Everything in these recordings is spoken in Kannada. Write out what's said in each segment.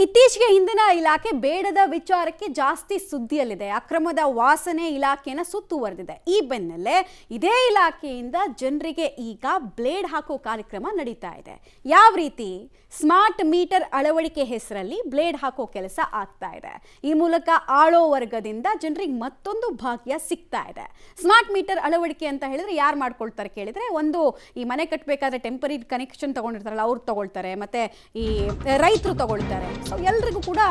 ಇತ್ತೀಚೆಗೆ ಇಂಧನ ಇಲಾಖೆ ಬೇಡದ ವಿಚಾರಕ್ಕೆ ಜಾಸ್ತಿ ಸುದ್ದಿಯಲ್ಲಿದೆ. ಅಕ್ರಮದ ವಾಸನೆ ಇಲಾಖೆನ ಸುತ್ತುವರೆದಿದೆ. ಈ ಬೆನ್ನಲ್ಲೇ ಇದೇ ಇಲಾಖೆಯಿಂದ ಜನರಿಗೆ ಈಗ ಬ್ಲೇಡ್ ಹಾಕೋ ಕಾರ್ಯಕ್ರಮ ನಡೀತಾ ಇದೆ. ಯಾವ ರೀತಿ? ಸ್ಮಾರ್ಟ್ ಮೀಟರ್ ಅಳವಡಿಕೆ ಹೆಸರಲ್ಲಿ ಬ್ಲೇಡ್ ಹಾಕೋ ಕೆಲಸ ಆಗ್ತಾ ಇದೆ. ಈ ಮೂಲಕ ಆಳೋ ವರ್ಗದಿಂದ ಜನರಿಗೆ ಮತ್ತೊಂದು ಭಾಗ್ಯ ಸಿಗ್ತಾ ಇದೆ. ಸ್ಮಾರ್ಟ್ ಮೀಟರ್ ಅಳವಡಿಕೆ ಅಂತ ಹೇಳಿದ್ರೆ ಯಾರು ಮಾಡ್ಕೊಳ್ತಾರೆ ಕೇಳಿದ್ರೆ, ಒಂದು ಈ ಮನೆ ಕಟ್ಟಬೇಕಾದ್ರೆ ಟೆಂಪರರಿ ಕನೆಕ್ಷನ್ ತಗೊಂಡಿರ್ತಾರಲ್ಲ ಅವ್ರು ತಗೊಳ್ತಾರೆ, ಮತ್ತೆ ಈ ರೈತರು ತಗೊಳ್ತಾರೆ. ಸೊ ಎಲ್ರಿಗೂ ಕೂಡ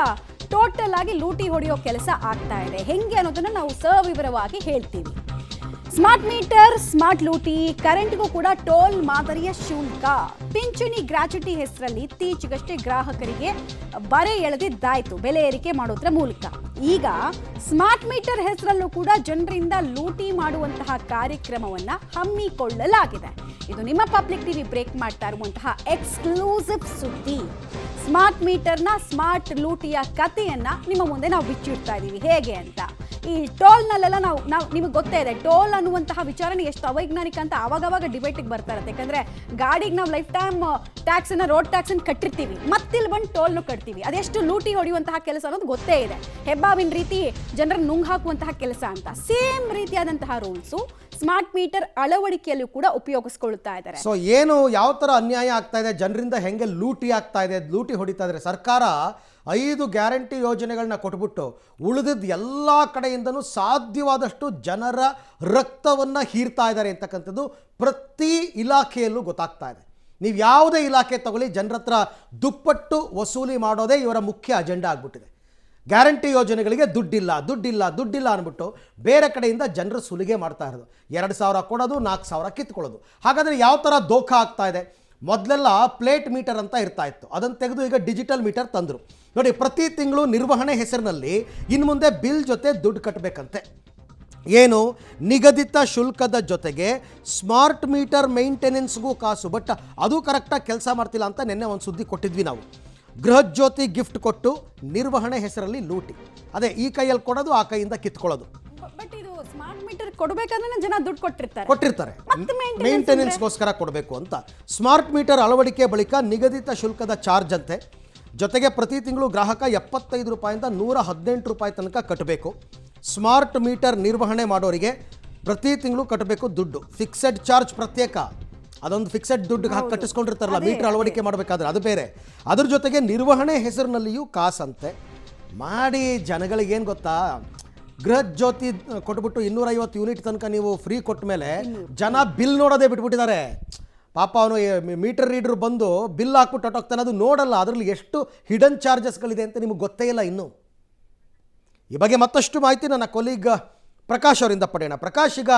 ಟೋಟಲ್ ಆಗಿ ಲೂಟಿ ಹೊಡೆಯೋ ಕೆಲಸ ಆಗ್ತಾ ಇದೆ. ಹೆಂಗೆ ಅನ್ನೋದನ್ನ ನಾವು ಸವಿವರವಾಗಿ ಹೇಳ್ತೀವಿ. ಸ್ಮಾರ್ಟ್ ಮೀಟರ್, ಸ್ಮಾರ್ಟ್ ಲೂಟಿ, ಕರೆಂಟ್ಗೂ ಕೂಡ ಟೋಲ್ ಮಾದರಿಯ ಶುಲ್ಕ, ಪಿಂಚಣಿ ಗ್ರಾಚ್ಯುಟಿ ಹೆಸರಲ್ಲಿ ಇತ್ತೀಚೆಗಷ್ಟೇ ಗ್ರಾಹಕರಿಗೆ ಬರೆ ಎಳೆದಿದ್ದಾಯ್ತು ಬೆಲೆ ಏರಿಕೆ ಮಾಡೋದ್ರ ಮೂಲಕ. ಈಗ ಸ್ಮಾರ್ಟ್ ಮೀಟರ್ ಹೆಸರಲ್ಲೂ ಕೂಡ ಜನರಿಂದ ಲೂಟಿ ಮಾಡುವಂತಹ ಕಾರ್ಯಕ್ರಮವನ್ನ ಹಮ್ಮಿಕೊಳ್ಳಲಾಗಿದೆ. ಇದು ನಿಮ್ಮ ಪಬ್ಲಿಕ್ ಟಿವಿ ಬ್ರೇಕ್ ಮಾಡ್ತಾ ಇರುವಂತಹ ಎಕ್ಸ್ಕ್ಲೂಸಿವ್ ಸುದ್ದಿ. ಸ್ಮಾರ್ಟ್ ಮೀಟರ್ನ ಸ್ಮಾರ್ಟ್ ಲೂಟಿಯ ಕಥೆಯನ್ನ ನಿಮ್ಮ ಮುಂದೆ ನಾವು ಬಿಚ್ಚಿಡ್ತಾ ಇದ್ದೀವಿ. ಹೇಗೆ ಅಂತ, ಈ ಟೋಲ್ನಲ್ಲೆಲ್ಲ ನಾವು ನಿಮಗೆ ಗೊತ್ತೇ ಇದೆ, ಟೋಲ್ ಅನ್ನುವಂತಹ ವಿಚಾರಣೆ ಎಷ್ಟು ಅವೈಜ್ಞಾನಿಕ ಅಂತ ಅವಾಗವಾಗ ಡಿಬೇಟಿಗೆ ಬರ್ತಾ ಇರುತ್ತೆ. ಯಾಕಂದ್ರೆ ಗಾಡಿಗೆ ನಾವು ಲೈಫ್ ಟೈಮ್ ಟ್ಯಾಕ್ಸ್ ಅನ್ನ, ರೋಡ್ ಟ್ಯಾಕ್ಸ್ ಅನ್ನು ಕಟ್ಟಿರ್ತೀವಿ, ಮತ್ತಿಲ್ಲಿ ಬಂದು ಟೋಲ್ನು ಕಟ್ತೀವಿ. ಅದೆಷ್ಟು ಲೂಟಿ ಹೊಡೆಯುವಂತಹ ಕೆಲಸ ಅನ್ನೋದು ಗೊತ್ತೇ ಇದೆ. ಹೆಬ್ಬಾವಿನ ರೀತಿ ಜನರನ್ನು ನುಂಗ್ ಹಾಕುವಂತಹ ಕೆಲಸ ಅಂತ. ಸೇಮ್ ರೀತಿಯಾದಂತಹ ರೂಲ್ಸು ಸ್ಮಾರ್ಟ್ ಮೀಟರ್ ಅಳವಡಿಕೆಯಲ್ಲೂ ಕೂಡ ಉಪಯೋಗಿಸ್ಕೊಳ್ತಾ ಇದ್ದಾರೆ. ಸೊ ಏನು, ಯಾವ ಥರ ಅನ್ಯಾಯ ಆಗ್ತಾ ಇದೆ, ಜನರಿಂದ ಹೆಂಗೆ ಲೂಟಿ ಆಗ್ತಾ ಇದೆ, ಲೂಟಿ ಹೊಡಿತಾ ಇದ್ದಾರೆ. ಸರ್ಕಾರ 5 ಗ್ಯಾರಂಟಿ ಯೋಜನೆಗಳನ್ನ ಕೊಟ್ಬಿಟ್ಟು ಉಳಿದಿದ್ದ ಎಲ್ಲ ಕಡೆಯಿಂದನೂ ಸಾಧ್ಯವಾದಷ್ಟು ಜನರ ರಕ್ತವನ್ನು ಹೀರ್ತಾ ಇದ್ದಾರೆ ಅಂತಕ್ಕಂಥದ್ದು ಪ್ರತಿ ಇಲಾಖೆಯಲ್ಲೂ ಗೊತ್ತಾಗ್ತಾ ಇದೆ. ನೀವು ಯಾವುದೇ ಇಲಾಖೆ ತಗೊಳ್ಳಿ, ಜನರ ಹತ್ರ ದುಪ್ಪಟ್ಟು ವಸೂಲಿ ಮಾಡೋದೇ ಇವರ ಮುಖ್ಯ ಅಜೆಂಡಾ ಆಗ್ಬಿಟ್ಟಿದೆ. ಗ್ಯಾರಂಟಿ ಯೋಜನೆಗಳಿಗೆ ದುಡ್ಡಿಲ್ಲ ಅಂದ್ಬಿಟ್ಟು ಬೇರೆ ಕಡೆಯಿಂದ ಜನರು ಸುಲಿಗೆ ಮಾಡ್ತಾ ಇರೋದು. 2,000 ಕೊಡೋದು, 4,000 ಕಿತ್ಕೊಳ್ಳೋದು. ಹಾಗಾದರೆ ಯಾವ ಥರ ದೋಖ ಆಗ್ತಾ ಇದೆ? ಮೊದಲೆಲ್ಲ ಪ್ಲೇಟ್ ಮೀಟರ್ ಅಂತ ಇರ್ತಾ ಇತ್ತು, ಅದನ್ನು ತೆಗೆದು ಈಗ ಡಿಜಿಟಲ್ ಮೀಟರ್ ತಂದರು. ನೋಡಿ, ಪ್ರತಿ ತಿಂಗಳು ನಿರ್ವಹಣೆ ಹೆಸರಿನಲ್ಲಿ ಇನ್ನು ಮುಂದೆ ಬಿಲ್ ಜೊತೆ ದುಡ್ಡು ಕಟ್ಟಬೇಕಂತೆ. ಏನು, ನಿಗದಿತ ಶುಲ್ಕದ ಜೊತೆಗೆ ಸ್ಮಾರ್ಟ್ ಮೀಟರ್ ಮೇಂಟೆನೆನ್ಸ್ಗೂ ಕಾಸು. ಬಟ್ ಅದು ಕರೆಕ್ಟಾಗಿ ಕೆಲಸ ಮಾಡ್ತಿಲ್ಲ ಅಂತ ನಿನ್ನೆ ಒಂದು ಸುದ್ದಿ ಕೊಟ್ಟಿದ್ವಿ ನಾವು. ಗೃಹಜ್ಯೋತಿ ಗಿಫ್ಟ್ ಕೊಟ್ಟು ನಿರ್ವಹಣೆ ಹೆಸರಲ್ಲಿ ಲೂಟಿ. ಅದೇ ಈ ಕೈಯಲ್ಲಿ ಕೊಡೋದು, ಆ ಕೈಯಿಂದ ಕಿತ್ಕೊಳ್ಳೋದು. ಬಟ್ ಇದು ಸ್ಮಾರ್ಟ್ ಮೀಟರ್ ಕೊಡಬೇಕಾದ್ರೆ ಜನ ದುಡ್ಡು ಕೊಟ್ಟಿರ್ತಾರೆ, ಮೇಂಟೆನೆನ್ಸ್ಗೋಸ್ಕರ ಕೊಡಬೇಕು ಅಂತ. ಸ್ಮಾರ್ಟ್ ಮೀಟರ್ ಅಳವಡಿಕೆ ಬಳಿಕ ನಿಗದಿತ ಶುಲ್ಕದ ಚಾರ್ಜ್ ಅಂತೆ. ಜೊತೆಗೆ ಪ್ರತಿ ತಿಂಗಳು ಗ್ರಾಹಕ 75 ರೂಪಾಯಿಂದ 118 ರೂಪಾಯಿ ತನಕ ಕಟ್ಟಬೇಕು. ಸ್ಮಾರ್ಟ್ ಮೀಟರ್ ನಿರ್ವಹಣೆ ಮಾಡೋರಿಗೆ ಪ್ರತಿ ತಿಂಗಳು ಕಟ್ಟಬೇಕು ದುಡ್ಡು. ಫಿಕ್ಸೆಡ್ ಚಾರ್ಜ್ ಪ್ರತ್ಯೇಕ, ಅದೊಂದು ಫಿಕ್ಸೆಡ್ ದುಡ್ಡು ಹಾಕಿ ಕಟ್ಟಿಸ್ಕೊಂಡಿರ್ತಾರಲ್ಲ ಮೀಟರ್ ಅಳವಡಿಕೆ ಮಾಡಬೇಕಾದ್ರೆ, ಅದು ಬೇರೆ. ಅದ್ರ ಜೊತೆಗೆ ನಿರ್ವಹಣೆ ಹೆಸರಿನಲ್ಲಿಯೂ ಕಾಸಂತೆ. ಮಾಡಿ ಜನಗಳಿಗೇನು ಗೊತ್ತಾ, ಗೃಹಜ್ಯೋತಿ ಕೊಟ್ಬಿಟ್ಟು 250 ಯೂನಿಟ್ ತನಕ ನೀವು ಫ್ರೀ ಕೊಟ್ಟ ಮೇಲೆ ಜನ ಬಿಲ್ ನೋಡೋದೇ ಬಿಟ್ಬಿಟ್ಟಿದ್ದಾರೆ. ಪಾಪ ಅವನು ಮೀಟರ್ ರೀಡರ್ ಬಂದು ಬಿಲ್ ಹಾಕ್ಬಿಟ್ಟು ಹೊಟ್ಟೋಗ್ತಾನೆ, ಅದು ನೋಡಲ್ಲ ಅದರಲ್ಲಿ ಎಷ್ಟು ಹಿಡನ್ ಚಾರ್ಜಸ್ಗಳಿದೆ ಅಂತ ನಿಮಗೆ ಗೊತ್ತೇ ಇಲ್ಲ ಇನ್ನೂ. ಈ ಬಗ್ಗೆ ಮತ್ತಷ್ಟು ಮಾಹಿತಿ ನನ್ನ ಕೊಲೀಗ್ ಪ್ರಕಾಶ್ ಅವರಿಂದ ಪಡೆಯೋಣ. ಪ್ರಕಾಶ್, ಈಗ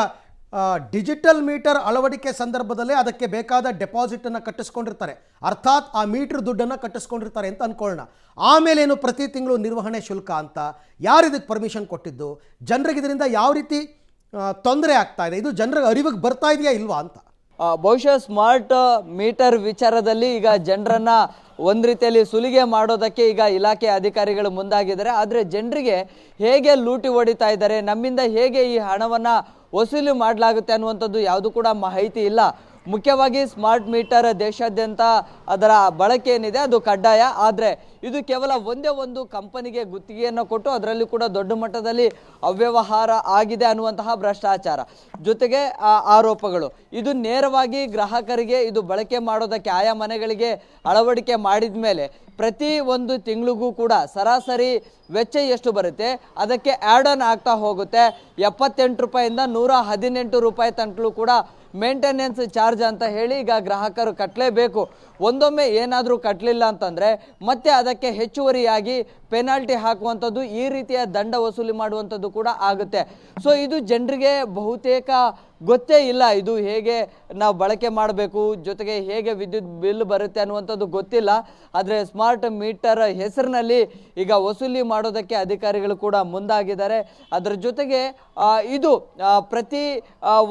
ಡಿಜಿಟಲ್ ಮೀಟರ್ ಅಳವಡಿಕೆ ಸಂದರ್ಭದಲ್ಲೇ ಅದಕ್ಕೆ ಬೇಕಾದ ಡೆಪಾಸಿಟನ್ನು ಕಟ್ಟಿಸ್ಕೊಂಡಿರ್ತಾರೆ, ಅರ್ಥಾತ್ ಆ ಮೀಟರ್ ದುಡ್ಡನ್ನು ಕಟ್ಟಿಸ್ಕೊಂಡಿರ್ತಾರೆ ಅಂತ ಅಂದ್ಕೊಳ್ಳೋಣ. ಆಮೇಲೇನು ಪ್ರತಿ ತಿಂಗಳು ನಿರ್ವಹಣೆ ಶುಲ್ಕ ಅಂತ. ಯಾರು ಇದಕ್ಕೆ ಪರ್ಮಿಷನ್ ಕೊಟ್ಟಿದ್ದು? ಜನರಿಗೆ ಇದರಿಂದ ಯಾವ ರೀತಿ ತೊಂದರೆ ಆಗ್ತಾ ಇದೆ? ಇದು ಜನರಿಗೆ ಅರಿವಿಗೆ ಬರ್ತಾ ಇದೆಯಾ ಇಲ್ವಾ ಅಂತ. ಬಹುಶಃ ಸ್ಮಾರ್ಟ್ ಮೀಟರ್ ವಿಚಾರದಲ್ಲಿ ಈಗ ಜನರನ್ನ ಒಂದು ರೀತಿಯಲ್ಲಿ ಸುಲಿಗೆ ಮಾಡೋದಕ್ಕೆ ಈಗ ಇಲಾಖೆ ಅಧಿಕಾರಿಗಳು ಮುಂದಾಗಿದ್ದಾರೆ. ಆದರೆ ಜನರಿಗೆ ಹೇಗೆ ಲೂಟಿ ಹೊಡಿತಾ ಇದ್ದಾರೆ, ನಮ್ಮಿಂದ ಹೇಗೆ ಈ ಹಣವನ್ನು ವಸೂಲಿ ಮಾಡಲಾಗುತ್ತೆ ಅನ್ನುವಂಥದ್ದು ಯಾವುದು ಕೂಡ ಮಾಹಿತಿ ಇಲ್ಲ. ಮುಖ್ಯವಾಗಿ ಸ್ಮಾರ್ಟ್ ಮೀಟರ್ ದೇಶಾದ್ಯಂತ ಅದರ ಬಳಕೆ ಏನಿದೆ ಅದು ಕಡ್ಡಾಯ. ಆದರೆ ಇದು ಕೇವಲ ಒಂದೇ ಒಂದು ಕಂಪನಿಗೆ ಗುತ್ತಿಗೆಯನ್ನು ಕೊಟ್ಟು ಅದರಲ್ಲಿ ಕೂಡ ದೊಡ್ಡ ಮಟ್ಟದಲ್ಲಿ ಅವ್ಯವಹಾರ ಆಗಿದೆ ಅನ್ನುವಂತಹ ಭ್ರಷ್ಟಾಚಾರ, ಜೊತೆಗೆ ಆರೋಪಗಳು. ಇದು ನೇರವಾಗಿ ಗ್ರಾಹಕರಿಗೆ ಇದು ಬಳಕೆ ಮಾಡೋದಕ್ಕೆ ಆಯಾ ಮನೆಗಳಿಗೆ ಅಳವಡಿಕೆ ಮಾಡಿದ ಮೇಲೆ ಪ್ರತಿ ಒಂದು ತಿಂಗಳಿಗೂ ಕೂಡ ಸರಾಸರಿ ವೆಚ್ಚ ಎಷ್ಟು ಬರುತ್ತೆ ಅದಕ್ಕೆ ಆ್ಯಡ್ ಆನ್ ಆಗ್ತಾ ಹೋಗುತ್ತೆ. 78 ರೂಪಾಯಿಂದ 118 ರೂಪಾಯಿ ತನಕಲೂ ಕೂಡ ಮೇಂಟೆನೆನ್ಸ್ ಚಾರ್ಜ್ ಅಂತ ಹೇಳಿ ಈಗ ಗ್ರಾಹಕರು ಕಟ್ಟಲೇಬೇಕು. ಒಂದೊಮ್ಮೆ ಏನಾದರೂ ಕಟ್ಟಲಿಲ್ಲ ಅಂತಂದರೆ ಮತ್ತೆ ಅದಕ್ಕೆ ಹೆಚ್ಚುವರಿಯಾಗಿ ಪೆನಾಲ್ಟಿ ಹಾಕುವಂಥದ್ದು, ಈ ರೀತಿಯ ದಂಡ ವಸೂಲಿ ಮಾಡುವಂಥದ್ದು ಕೂಡ ಆಗುತ್ತೆ. ಸೊ ಇದು ಜನರಿಗೆ ಬಹುತೇಕ ಗೊತ್ತೇ ಇಲ್ಲ, ಇದು ಹೇಗೆ ನಾವು ಬಳಕೆ ಮಾಡಬೇಕು, ಜೊತೆಗೆ ಹೇಗೆ ವಿದ್ಯುತ್ ಬಿಲ್ ಬರುತ್ತೆ ಅನ್ನುವಂಥದ್ದು ಗೊತ್ತಿಲ್ಲ. ಆದರೆ ಸ್ಮಾರ್ಟ್ ಮೀಟರ್ ಹೆಸರಿನಲ್ಲಿ ಈಗ ವಸೂಲಿ ಮಾಡೋದಕ್ಕೆ ಅಧಿಕಾರಿಗಳು ಕೂಡ ಮುಂದಾಗಿದ್ದಾರೆ. ಅದರ ಜೊತೆಗೆ ಇದು ಪ್ರತಿ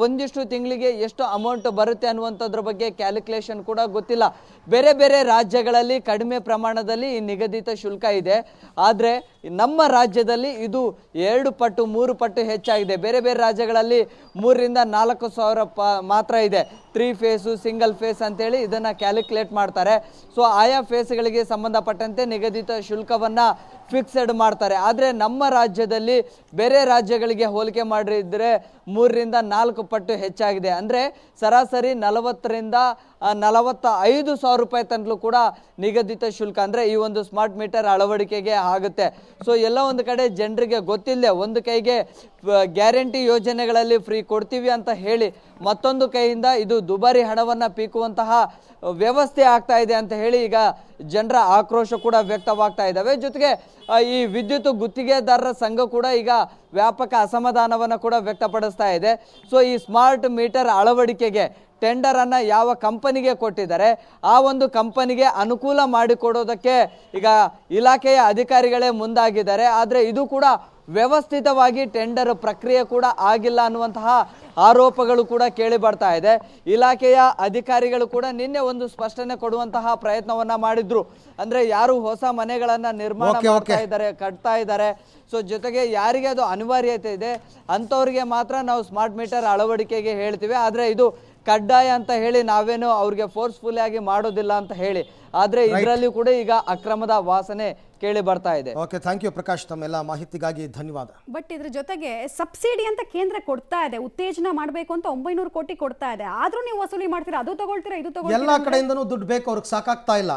ಒಂದಿಷ್ಟು ತಿಂಗಳಿಗೆ ಎಷ್ಟು ಅಮೌಂಟ್ ಬರುತ್ತೆ ಅನ್ನುವಂಥದ್ರ ಬಗ್ಗೆ ಕ್ಯಾಲ್ಕುಲೇಷನ್ ಕೂಡ ಗೊತ್ತಿಲ್ಲ. ಬೇರೆ ಬೇರೆ ರಾಜ್ಯಗಳಲ್ಲಿ ಕಡಿಮೆ ಪ್ರಮಾಣದಲ್ಲಿ ಈ ನಿಗದಿತ ಶುಲ್ಕ ಇದೆ. ಆದರೆ ನಮ್ಮ ರಾಜ್ಯದಲ್ಲಿ ಇದು 2 ಪಟ್ಟು 3 ಪಟ್ಟು ಹೆಚ್ಚಾಗಿದೆ. ಬೇರೆ ಬೇರೆ ರಾಜ್ಯಗಳಲ್ಲಿ 3ರಿಂದ 4 ಸಾವಿರ ಮಾತ್ರ ಇದೆ. 3 ಫೇಸು ಸಿಂಗಲ್ ಫೇಸ್ ಅಂತೇಳಿ ಇದನ್ನು ಕ್ಯಾಲ್ಕುಲೇಟ್ ಮಾಡ್ತಾರೆ. ಸೊ ಆಯಾ ಫೇಸ್ಗಳಿಗೆ ಸಂಬಂಧಪಟ್ಟಂತೆ ನಿಗದಿತ ಶುಲ್ಕವನ್ನು ಫಿಕ್ಸೆಡ್ ಮಾಡ್ತಾರೆ. ಆದರೆ ನಮ್ಮ ರಾಜ್ಯದಲ್ಲಿ ಬೇರೆ ರಾಜ್ಯಗಳಿಗೆ ಹೋಲಿಕೆ ಮಾಡಿದ್ರೆ 3ರಿಂದ 4 ಪಟ್ಟು ಹೆಚ್ಚಾಗಿದೆ. ಅಂದರೆ ಸರಾಸರಿ 40ರಿಂದ 45 ಸಾವಿರ ರೂಪಾಯಿ ತನಕ ಕೂಡ ನಿಗದಿತ ಶುಲ್ಕ ಅಂದರೆ ಈ ಒಂದು ಸ್ಮಾರ್ಟ್ ಮೀಟರ್ ಅಳವಡಿಕೆಗೆ ಆಗುತ್ತೆ. ಸೊ ಎಲ್ಲ ಒಂದು ಕಡೆ ಜನರಿಗೆ ಗೊತ್ತಿಲ್ಲದೆ ಒಂದು ಕೈಗೆ ಗ್ಯಾರಂಟಿ ಯೋಜನೆಗಳಲ್ಲಿ ಫ್ರೀ ಕೊಡ್ತೀವಿ ಅಂತ ಹೇಳಿ ಮತ್ತೊಂದು ಕೈಯಿಂದ ಇದು ದುಬಾರಿ ಹಣವನ್ನು ಪೀಕುವಂತಹ ವ್ಯವಸ್ಥೆ ಆಗ್ತಾ ಇದೆ ಅಂತ ಹೇಳಿ ಈಗ ಜನರ ಆಕ್ರೋಶ ಕೂಡ ವ್ಯಕ್ತವಾಗ್ತಾ ಇದ್ದಾವೆ. ಜೊತೆಗೆ ಈ ವಿದ್ಯುತ್ ಗುತ್ತಿಗೆದಾರರ ಸಂಘ ಕೂಡ ಈಗ ವ್ಯಾಪಕ ಅಸಮಾಧಾನವನ್ನು ಕೂಡ ವ್ಯಕ್ತಪಡಿಸ್ತಾ ಇದೆ. ಸೊ ಈ ಸ್ಮಾರ್ಟ್ ಮೀಟರ್ ಅಳವಡಿಕೆಗೆ ಟೆಂಡರನ್ನು ಯಾವ ಕಂಪನಿಗೆ ಕೊಟ್ಟಿದ್ದಾರೆ ಆ ಒಂದು ಕಂಪನಿಗೆ ಅನುಕೂಲ ಮಾಡಿಕೊಡೋದಕ್ಕೆ ಈಗ ಇಲಾಖೆಯ ಅಧಿಕಾರಿಗಳೇ ಮುಂದಾಗಿದ್ದಾರೆ. ಆದರೆ ಇದು ಕೂಡ ವ್ಯವಸ್ಥಿತವಾಗಿ ಟೆಂಡರ್ ಪ್ರಕ್ರಿಯೆ ಕೂಡ ಆಗಿಲ್ಲ ಅನ್ನುವಂತಹ ಆರೋಪಗಳು ಕೂಡ ಕೇಳಿ ಬರ್ತಾ ಇದೆ. ಇಲಾಖೆಯ ಅಧಿಕಾರಿಗಳು ಕೂಡ ನಿನ್ನೆ ಒಂದು ಸ್ಪಷ್ಟನೆ ಕೊಡುವಂತಹ ಪ್ರಯತ್ನವನ್ನ ಮಾಡಿದ್ರು. ಅಂದ್ರೆ ಯಾರು ಹೊಸ ಮನೆಗಳನ್ನ ನಿರ್ಮಾಣ ಮಾಡ್ತಾ ಇದ್ದಾರೆ, ಕಟ್ತಾ ಇದ್ದಾರೆ, ಸೊ ಜೊತೆಗೆ ಯಾರಿಗೆ ಅದು ಅನಿವಾರ್ಯತೆ ಇದೆ ಅಂಥವ್ರಿಗೆ ಮಾತ್ರ ನಾವು ಸ್ಮಾರ್ಟ್ ಮೀಟರ್ ಅಳವಡಿಕೆಗೆ ಹೇಳ್ತೀವಿ, ಆದರೆ ಇದು ಕಡ್ಡಾಯ ಅಂತ ಹೇಳಿ ನಾವೇನು ಅವ್ರಿಗೆ ಫೋರ್ಸ್ಫುಲ್ ಆಗಿ ಮಾಡೋದಿಲ್ಲ ಅಂತ ಹೇಳಿ. ಆದ್ರೆ ಇದರಲ್ಲಿ ಕೂಡ ಈಗ ಅಕ್ರಮದ ವಾಸನೆ ಕೇಳಿ ಬರ್ತಾ ಇದೆ. ಓಕೆ, ಥ್ಯಾಂಕ್ ಯು ಪ್ರಕಾಶ್, ತಮ್ಮೆಲ್ಲ ಮಾಹಿತಿಗಾಗಿ ಧನ್ಯವಾದ. ಬಟ್ ಇದ್ರ ಜೊತೆಗೆ ಸಬ್ಸಿಡಿ ಅಂತ ಕೇಂದ್ರ ಕೊಡ್ತಾ ಇದೆ, ಉತ್ತೇಜನ ಮಾಡಬೇಕು ಅಂತ 900 ಕೋಟಿ ಕೊಡ್ತಾ ಇದೆ. ಆದ್ರೂ ನೀವು ವಸೂಲಿ ಮಾಡ್ತೀರಾ, ಅದು ತಗೊಳ್ತೀರಾ, ಇದು ತಗೊಳ್ತೀರಾ, ಎಲ್ಲಾ ಕಡೆಯಿಂದನೂ ದುಡ್ಡು ಬೇಕು, ಅವ್ರಿಗೆ ಸಾಕಾಗ್ತಾ ಇಲ್ಲ.